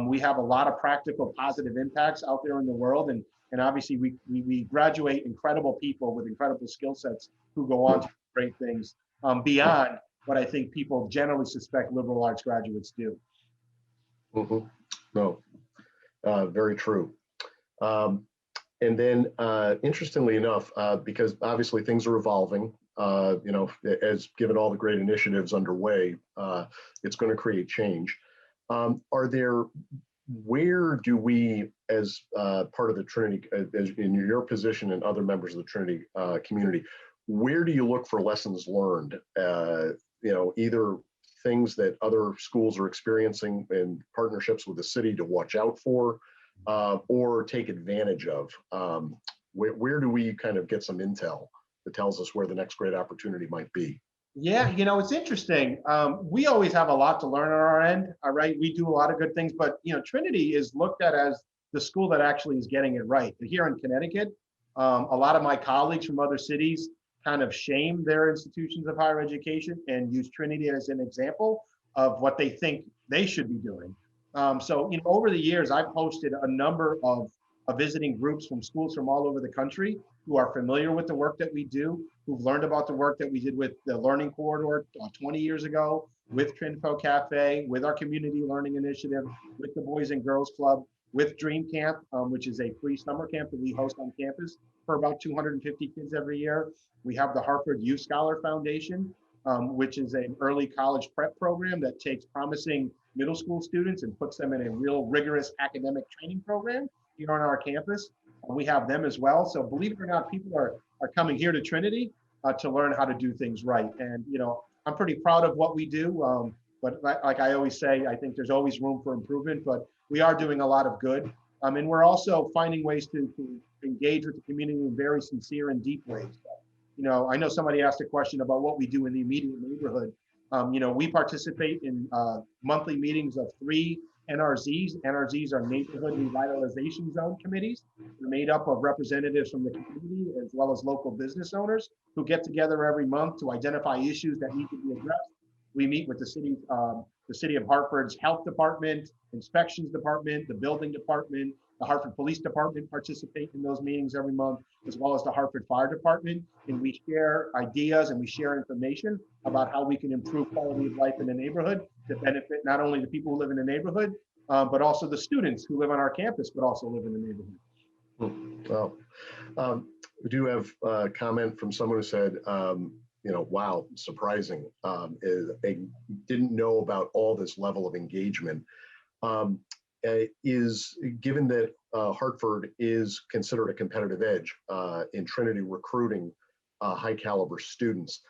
We have a lot of practical positive impacts out there in the world. And obviously we graduate incredible people with incredible skill sets who go on to do great things beyond what I think people generally suspect liberal arts graduates do. Mm-hmm. No, very true. And then interestingly enough, because obviously things are evolving, as given all the great initiatives underway, it's going to create change. Where do we, as part of the Trinity, as in your position and other members of the Trinity community, where do you look for lessons learned? Either things that other schools are experiencing in partnerships with the city to watch out for, or take advantage of. Where do we kind of get some intel that tells us where the next great opportunity might be? Yeah, it's interesting. We always have a lot to learn on our end. All right, we do a lot of good things, but Trinity is looked at as the school that actually is getting it right. Here in Connecticut, a lot of my colleagues from other cities kind of shame their institutions of higher education and use Trinity as an example of what they think they should be doing. So over the years, I've hosted a number of visiting groups from schools from all over the country who are familiar with the work that we do, who've learned about the work that we did with the Learning Corridor 20 years ago, with Trinfo Cafe, with our Community Learning Initiative, with the Boys and Girls Club, with Dream Camp, which is a free summer camp that we host on campus for about 250 kids every year. We have the Hartford Youth Scholar Foundation, which is an early college prep program that takes promising middle school students and puts them in a real rigorous academic training program here on our campus. We have them as well. So believe it or not, people are coming here to Trinity to learn how to do things right. And, I'm pretty proud of what we do. But like I always say, I think there's always room for improvement, but we are doing a lot of good. And we're also finding ways to engage with the community in very sincere and deep ways. I know somebody asked a question about what we do in the immediate neighborhood. We participate in monthly meetings of 3 NRZs. NRZs are Neighborhood Revitalization Zone Committees. They're made up of representatives from the community as well as local business owners who get together every month to identify issues that need to be addressed. We meet with the city of Hartford's health department, inspections department, the building department, the Hartford Police Department participate in those meetings every month, as well as the Hartford Fire Department. And we share ideas and we share information about how we can improve quality of life in the neighborhood to benefit not only the people who live in the neighborhood, but also the students who live on our campus, but also live in the neighborhood. Well, we do have a comment from someone who said, wow, surprising. They didn't know about all this level of engagement. Is given that Hartford is considered a competitive edge in Trinity recruiting high caliber students,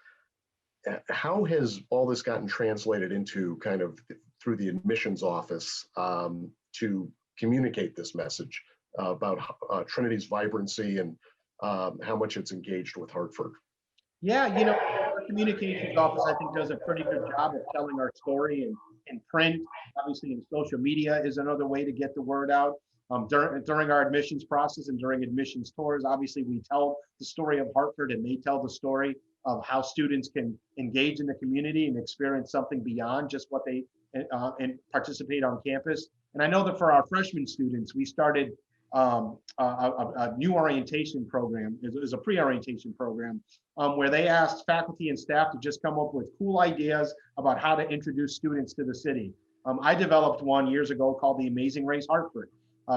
how has all this gotten translated into kind of through the admissions office to communicate this message about Trinity's vibrancy and how much it's engaged with Hartford? Yeah, our communications office, I think, does a pretty good job of telling our story in print. Obviously, in social media is another way to get the word out. During our admissions process and during admissions tours, obviously, we tell the story of Hartford and they tell the story of how students can engage in the community and experience something beyond just what they and participate on campus. And I know that for our freshman students, we started a new orientation program. Is a pre-orientation program where they asked faculty and staff to just come up with cool ideas about how to introduce students to the city. I developed one years ago called the Amazing Race Hartford,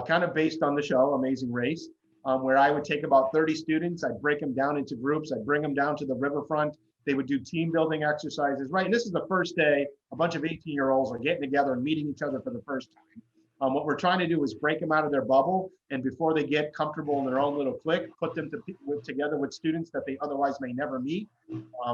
kind of based on the show Amazing Race, where I would take about 30 students, I'd break them down into groups, I'd bring them down to the riverfront. They would do team building exercises, right? And this is the first day a bunch of 18-year-olds are getting together and meeting each other for the first time. What we're trying to do is break them out of their bubble, and before they get comfortable in their own little clique, put them together with students that they otherwise may never meet.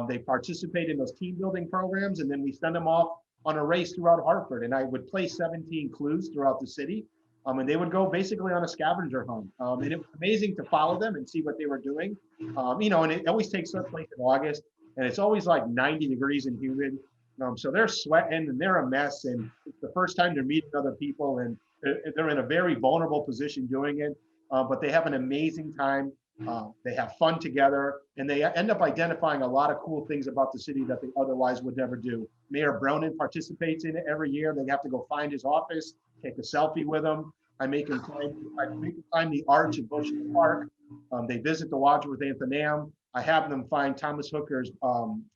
They participate in those team building programs, and then we send them off on a race throughout Hartford. And I would place 17 clues throughout the city, and they would go basically on a scavenger hunt. And it was amazing to follow them and see what they were doing. And it always takes place in August, and it's always like 90 degrees and humid. So they're sweating and they're a mess, and it's the first time they're meeting other people, and they're in a very vulnerable position doing it, but they have an amazing time. They have fun together, and they end up identifying a lot of cool things about the city that they otherwise would never do. Mayor Bronin participates in it every year. They have to go find his office, take a selfie with him. I make them climb the arch at Bushnell Park. They visit the Wadsworth Athenaeum. I have them find Thomas Hooker's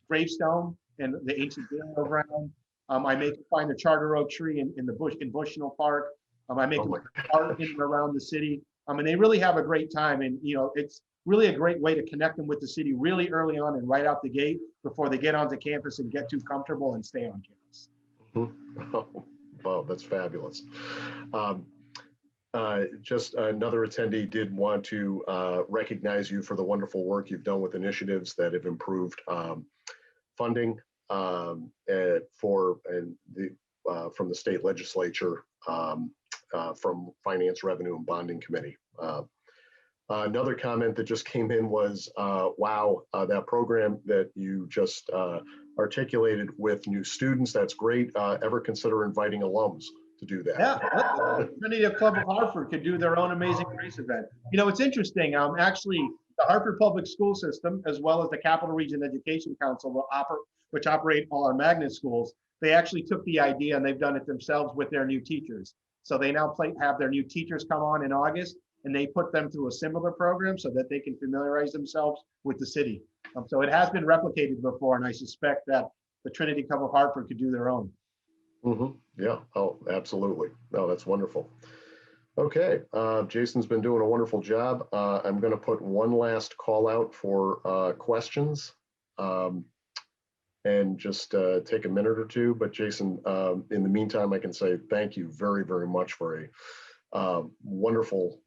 gravestone and the ancient burial ground. I make them find the Charter Oak tree in Bushnell Park. I make them art in and around the city. And they really have a great time. And, it's really a great way to connect them with the city really early on and right out the gate before they get onto campus and get too comfortable and stay on campus. Oh, wow, that's fabulous. Just another attendee did want to recognize you for the wonderful work you've done with initiatives that have improved funding from the state legislature, from Finance, Revenue, and Bonding Committee. Another comment that just came in was, wow, that program that you just articulated with new students, that's great. Ever consider inviting alums to do that? Yeah, Trinity Club of Hartford could do their own Amazing Grace event. It's interesting. Actually, the Hartford Public School System, as well as the Capital Region Education Council, which operate all our magnet schools, they actually took the idea and they've done it themselves with their new teachers. So they now have their new teachers come on in August, and they put them through a similar program so that they can familiarize themselves with the city. So it has been replicated before, and I suspect that the Trinity Club of Hartford could do their own. Yeah, oh, absolutely. No, that's wonderful. Okay, Jason's been doing a wonderful job. I'm going to put one last call out for questions and just take a minute or two. But Jason, in the meantime, I can say thank you very, very much for a wonderful,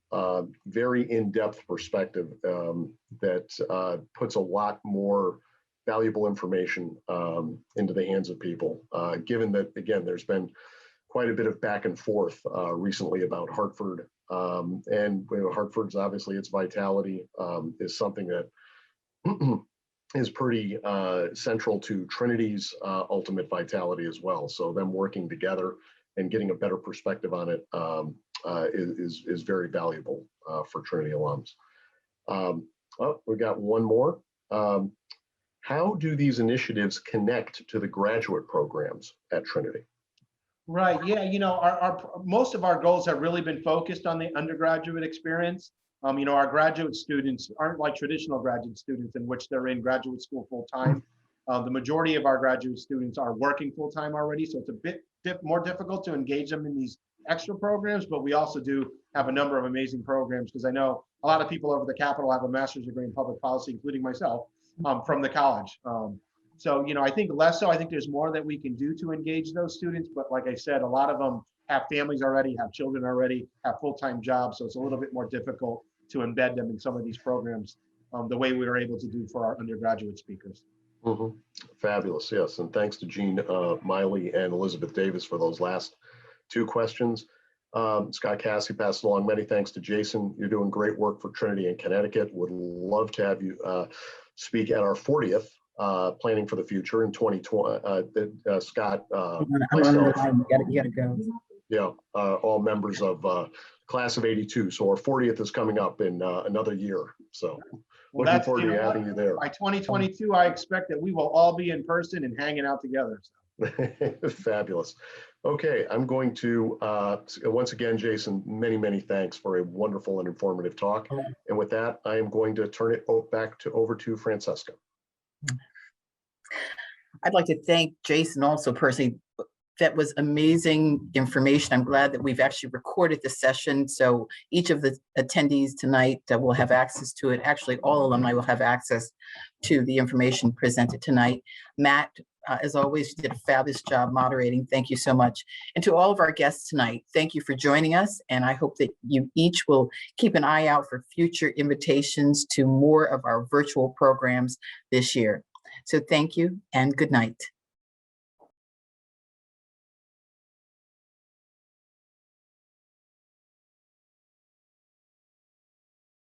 very in-depth perspective that puts a lot more valuable information into the hands of people, given that, again, there's been quite a bit of back and forth recently about Hartford. And Hartford's obviously, its vitality is something that is pretty central to Trinity's ultimate vitality as well. So them working together and getting a better perspective on it is very valuable for Trinity alums. Oh, we got one more. How do these initiatives connect to the graduate programs at Trinity? Right. Yeah. Most of our goals have really been focused on the undergraduate experience. Our graduate students aren't like traditional graduate students in which they're in graduate school full time. The majority of our graduate students are working full time already, so it's a bit more difficult to engage them in these extra programs. But we also do have a number of amazing programs, because I know a lot of people over the Capitol have a master's degree in public policy, including myself, from the college. So, I think less so. I think there's more that we can do to engage those students. But like I said, a lot of them have families already, have children already, have full-time jobs. So it's a little bit more difficult to embed them in some of these programs the way we were able to do for our undergraduate speakers. Fabulous, yes. And thanks to Jean Miley and Elizabeth Davis for those last two questions. Scott Cassie passed along many thanks to Jason. You're doing great work for Trinity in Connecticut. Would love to have you speak at our 40th Planning for the Future in 2020. Scott, myself, you gotta go. Yeah, all members of class of 82. So our 40th is coming up in another year. So looking forward to having you there. By 2022, I expect that we will all be in person and hanging out together. Fabulous. Okay, I'm going to, once again, Jason, many, many thanks for a wonderful and informative talk. And with that, I am going to turn it over to Francesca. I'd like to thank Jason also personally. That was amazing information. I'm glad that we've actually recorded the session. So each of the attendees tonight will have access to it. Actually, all alumni will have access to the information presented tonight. Matt, as always, you did a fabulous job moderating. Thank you so much. And to all of our guests tonight, thank you for joining us. And I hope that you each will keep an eye out for future invitations to more of our virtual programs this year. So thank you and good night.